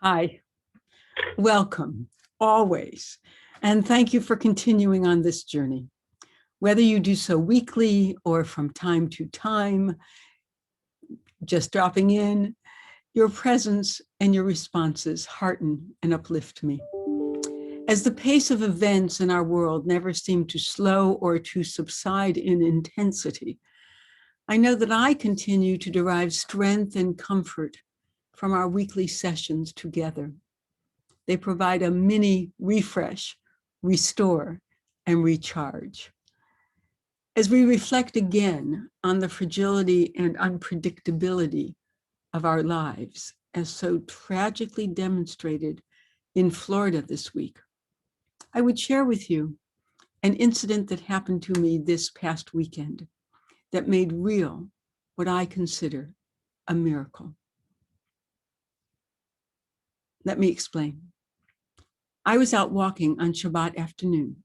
Hi, welcome, always. And thank you for continuing on this journey. Whether you do so weekly or from time to time, just dropping in, your presence and your responses hearten and uplift me. As the pace of events in our world never seem to slow or to subside in intensity, I know that I continue to derive strength and comfort from our weekly sessions together. They provide a mini refresh, restore, and recharge. As we reflect again on the fragility and unpredictability of our lives, as so tragically demonstrated in Florida this week, I would share with you an incident that happened to me this past weekend that made real what I consider a miracle. Let me explain. I was out walking on Shabbat afternoon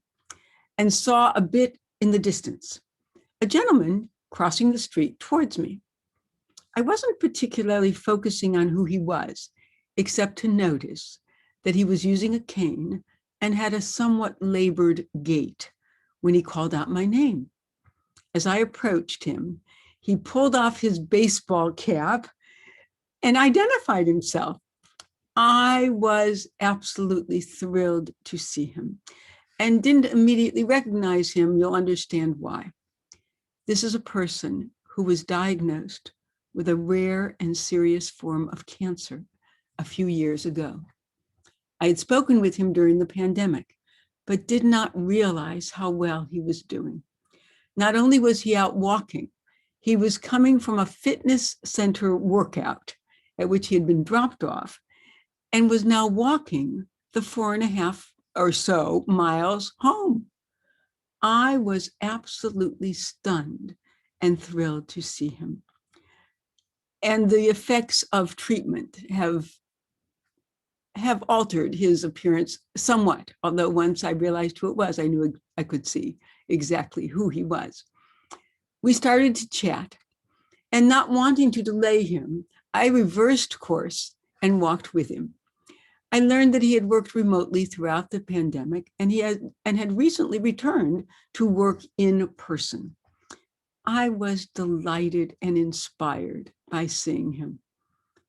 and saw a bit in the distance a gentleman crossing the street towards me. I wasn't particularly focusing on who he was, except to notice that he was using a cane and had a somewhat labored gait when he called out my name. As I approached him, he pulled off his baseball cap and identified himself. I was absolutely thrilled to see him and didn't immediately recognize him. You'll understand why. This is a person who was diagnosed with a rare and serious form of cancer a few years ago. I had spoken with him during the pandemic, but did not realize how well he was doing. Not only was he out walking, he was coming from a fitness center workout at which he had been dropped off and was now walking the 4.5 or so miles home. I was absolutely stunned and thrilled to see him. And the effects of treatment have altered his appearance somewhat, although once I realized who it was, I knew I could see exactly who he was. We started to chat, and not wanting to delay him, I reversed course and walked with him. I learned that he had worked remotely throughout the pandemic and had recently returned to work in person. I was delighted and inspired by seeing him.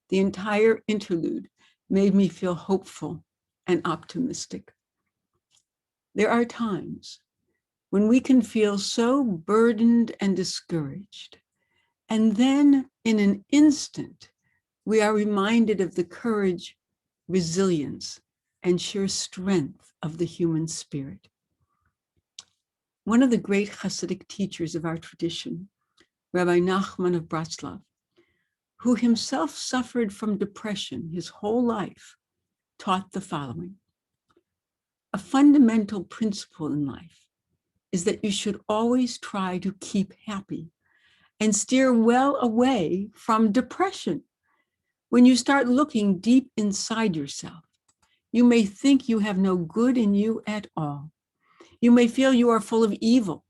The entire interlude made me feel hopeful and optimistic. There are times when we can feel so burdened and discouraged, and then in an instant, we are reminded of the courage, resilience, and sheer strength of the human spirit. One of the great Hasidic teachers of our tradition, Rabbi Nachman of Bratslav, who himself suffered from depression his whole life, taught the following. A fundamental principle in life is that you should always try to keep happy and steer well away from depression. When you start looking deep inside yourself, you may think you have no good in you at all. You may feel you are full of evil,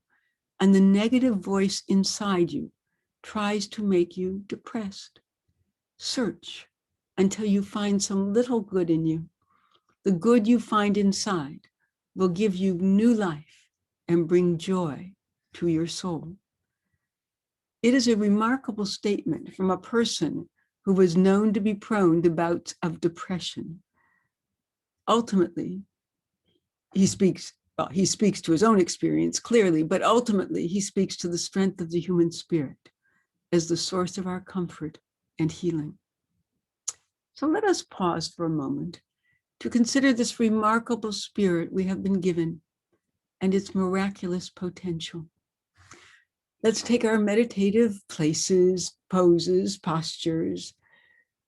and the negative voice inside you tries to make you depressed. Search until you find some little good in you. The good you find inside will give you new life and bring joy to your soul. It is a remarkable statement from a person who was known to be prone to bouts of depression. Ultimately, he speaks to his own experience clearly, but ultimately he speaks to the strength of the human spirit as the source of our comfort and healing. So let us pause for a moment to consider this remarkable spirit we have been given and its miraculous potential. Let's take our meditative places, poses, postures,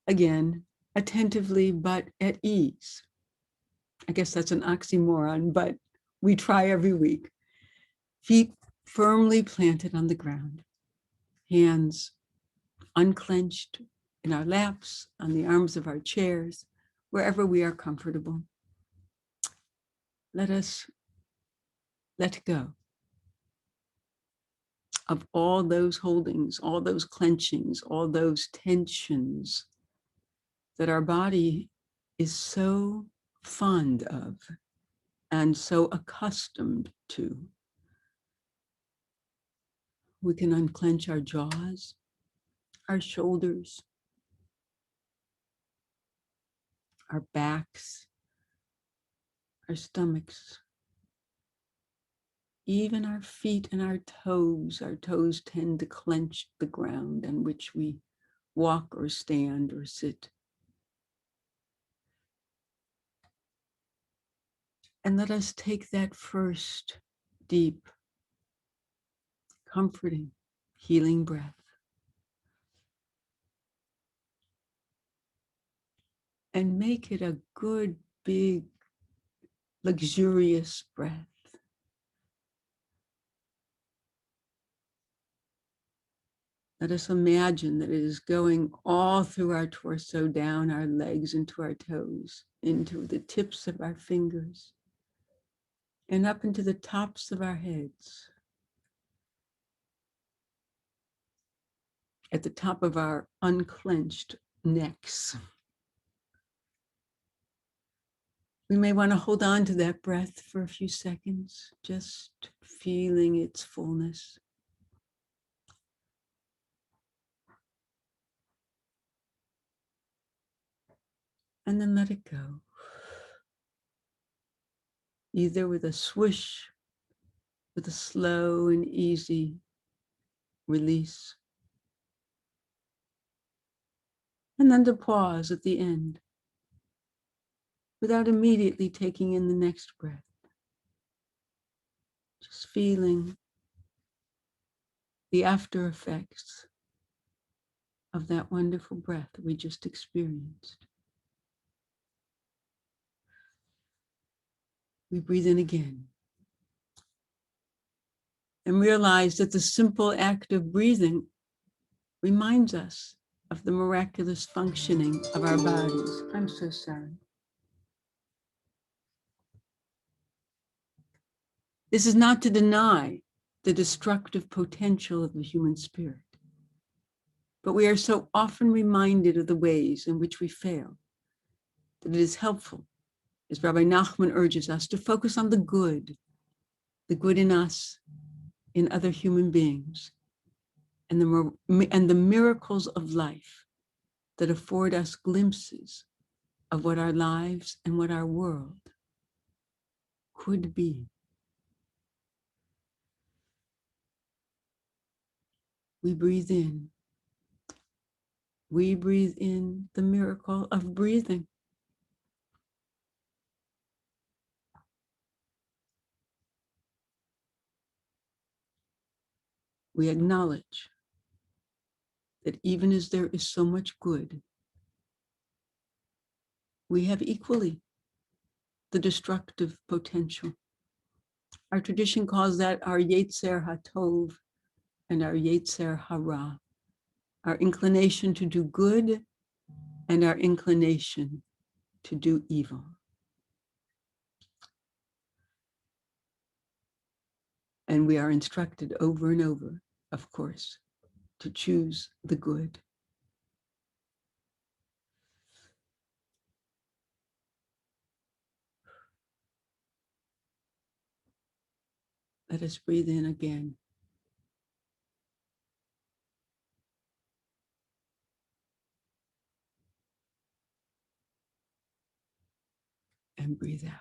again, attentively but at ease. I guess that's an oxymoron, but we try every week. Feet firmly planted on the ground, hands unclenched in our laps, on the arms of our chairs, wherever we are comfortable. Let us let go of all those holdings, all those clenchings, all those tensions that our body is so fond of and so accustomed to. We can unclench our jaws, our shoulders, our backs, our stomachs, even our feet and our toes. Our toes tend to clench the ground on which we walk or stand or sit. And let us take that first deep, comforting, healing breath. And make it a good, big, luxurious breath. Let us imagine that it is going all through our torso, down our legs, into our toes, into the tips of our fingers, and up into the tops of our heads, at the top of our unclenched necks. We may want to hold on to that breath for a few seconds, just feeling its fullness. And then let it go. Either with a swoosh, with a slow and easy release. And then to pause at the end, without immediately taking in the next breath. Just feeling the after effects of that wonderful breath that we just experienced. We breathe in again and realize that the simple act of breathing reminds us of the miraculous functioning of our bodies. I'm so sorry. This is not to deny the destructive potential of the human spirit, but we are so often reminded of the ways in which we fail that it is helpful, as Rabbi Nachman urges us, to focus on the good in us, in other human beings, and the miracles of life that afford us glimpses of what our lives and what our world could be. We breathe in. We breathe in the miracle of breathing. We acknowledge that even as there is so much good, we have equally the destructive potential. Our tradition calls that our Yetzer HaTov and our Yetzer Hara, our inclination to do good and our inclination to do evil. And we are instructed over and over, of course, to choose the good. Let us breathe in again. And breathe out.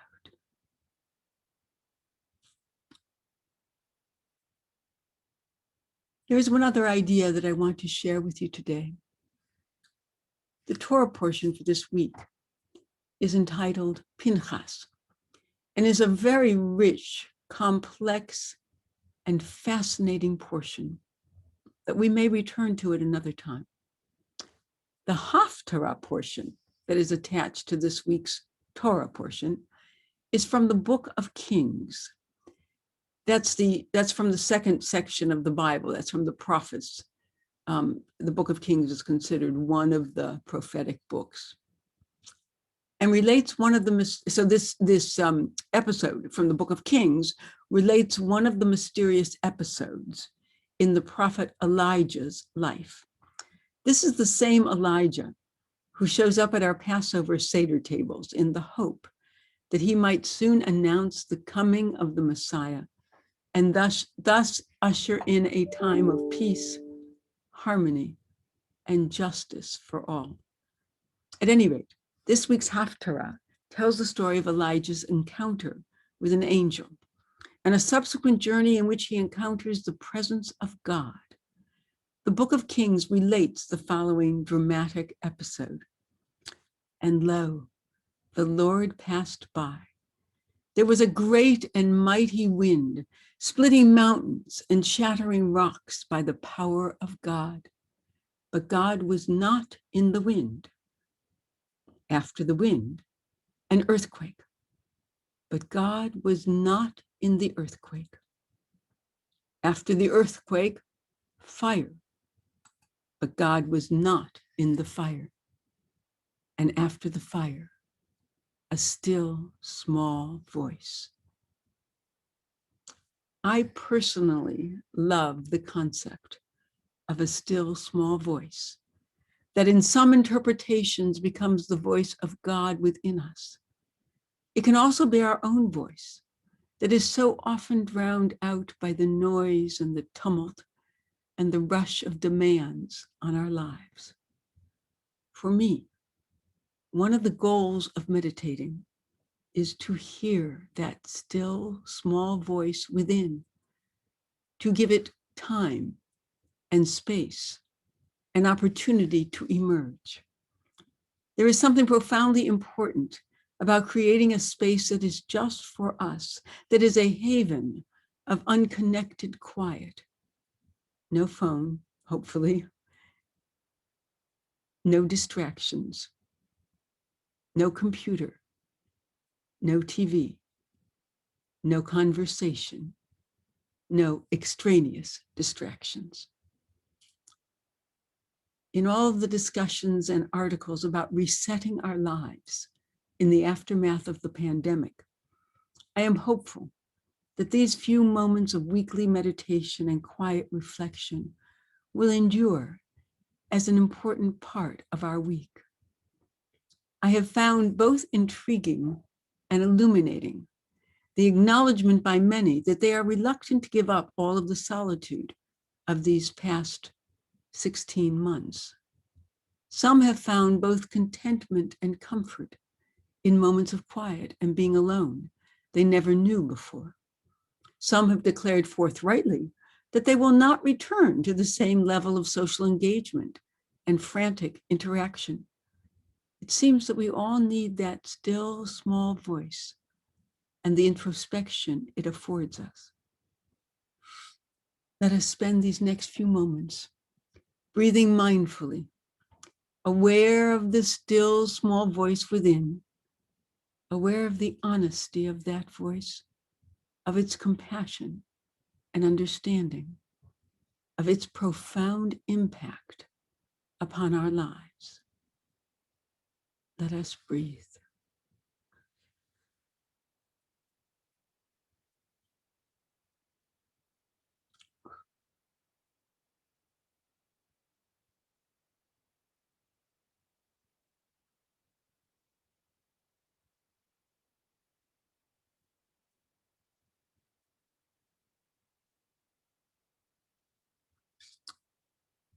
There's one other idea that I want to share with you today. The Torah portion for this week is entitled Pinchas and is a very rich, complex, and fascinating portion that we may return to at another time. The Haftarah portion that is attached to this week's Torah portion is from the Book of Kings. That's from the second section of the Bible. That's from the prophets. The Book of Kings is considered one of the prophetic books, and relates one of the. So this episode from the Book of Kings relates one of the mysterious episodes in the prophet Elijah's life. This is the same Elijah who shows up at our Passover Seder tables in the hope that he might soon announce the coming of the Messiah and thus usher in a time of peace, harmony, and justice for all. At any rate, this week's Haftarah tells the story of Elijah's encounter with an angel and a subsequent journey in which he encounters the presence of God. The Book of Kings relates the following dramatic episode. And lo, the Lord passed by. There was a great and mighty wind, splitting mountains and shattering rocks by the power of God. But God was not in the wind. After the wind, an earthquake. But God was not in the earthquake. After the earthquake, fire. But God was not in the fire. And after the fire, a still small voice. I personally love the concept of a still small voice that in some interpretations becomes the voice of God within us. It can also be our own voice that is so often drowned out by the noise and the tumult and the rush of demands on our lives. For me, one of the goals of meditating is to hear that still small voice within, to give it time and space, an opportunity to emerge. There is something profoundly important about creating a space that is just for us, that is a haven of unconnected quiet. No phone, hopefully. No distractions. No computer. No TV. No conversation. No extraneous distractions. In all of the discussions and articles about resetting our lives in the aftermath of the pandemic, I am hopeful that these few moments of weekly meditation and quiet reflection will endure as an important part of our week. I have found both intriguing and illuminating the acknowledgement by many that they are reluctant to give up all of the solitude of these past 16 months. Some have found both contentment and comfort in moments of quiet and being alone they never knew before. Some have declared forthrightly that they will not return to the same level of social engagement and frantic interaction. It seems that we all need that still small voice and the introspection it affords us. Let us spend these next few moments breathing mindfully, aware of the still small voice within, aware of the honesty of that voice, of its compassion and understanding, of its profound impact upon our lives. Let us breathe.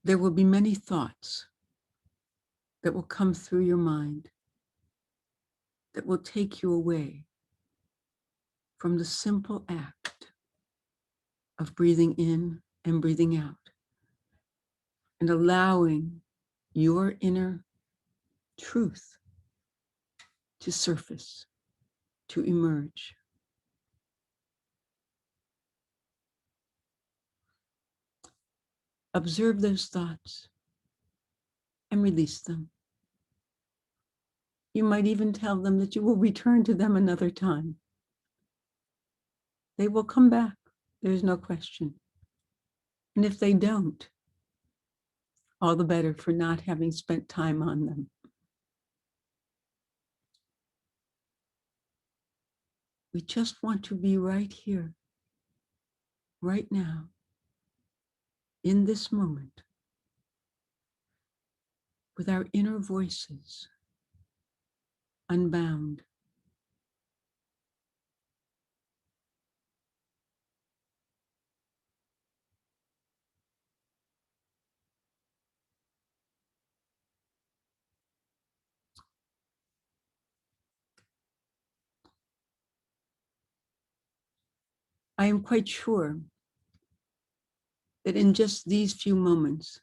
There will be many thoughts that will come through your mind that will take you away from the simple act of breathing in and breathing out and allowing your inner truth to surface, to emerge. Observe those thoughts and release them. You might even tell them that you will return to them another time. They will come back, there's no question. And if they don't, all the better for not having spent time on them. We just want to be right here, right now, in this moment, with our inner voices unbound. I am quite sure that in just these few moments,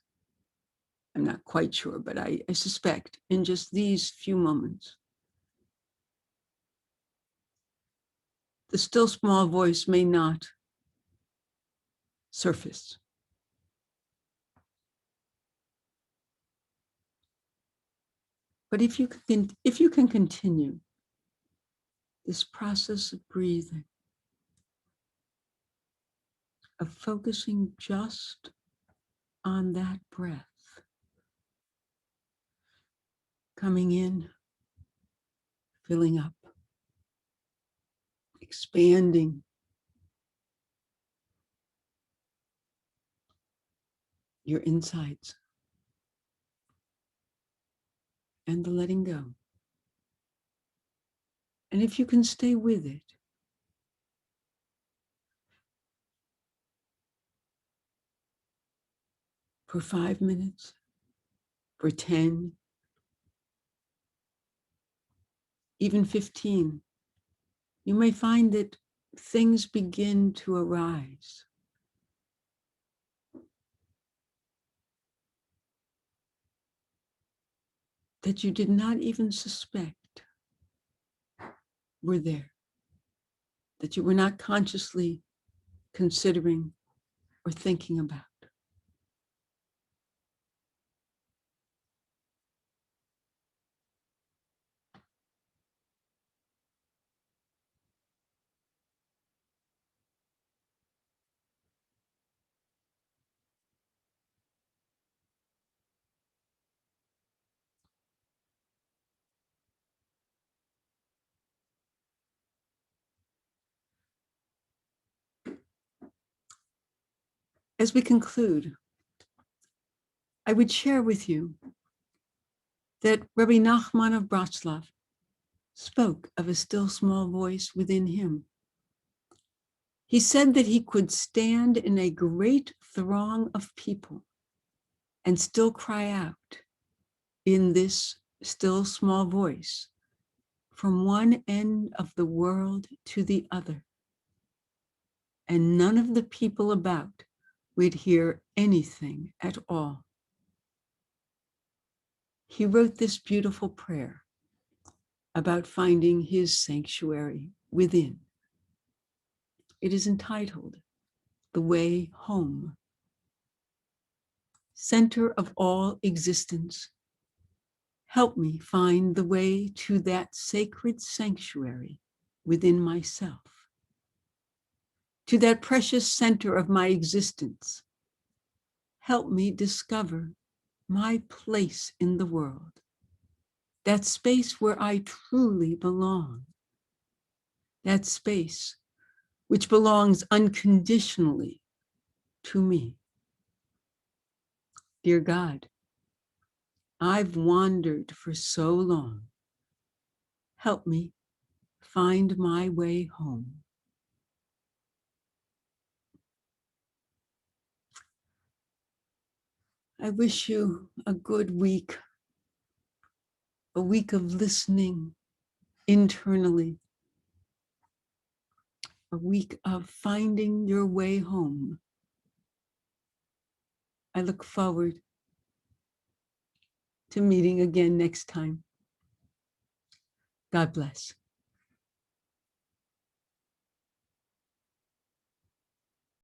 I'm not quite sure, but I suspect in just these few moments, the still small voice may not surface. But if you can continue this process of breathing, of focusing just on that breath, coming in, filling up, expanding, your insides, and the letting go. And if you can stay with it, for 5 minutes, for 10, even 15, you may find that things begin to arise. That you did not even suspect were there, that you were not consciously considering or thinking about. As we conclude, I would share with you that Rabbi Nachman of Bratslav spoke of a still small voice within him. He said that he could stand in a great throng of people and still cry out in this still small voice from one end of the world to the other. And none of the people about would hear anything at all. He wrote this beautiful prayer about finding his sanctuary within. It is entitled, The Way Home. Center of all existence, help me find the way to that sacred sanctuary within myself, to that precious center of my existence. Help me discover my place in the world, that space where I truly belong, that space which belongs unconditionally to me. Dear God, I've wandered for so long. Help me find my way home. I wish you a good week, a week of listening internally, a week of finding your way home. I look forward to meeting again next time. God bless.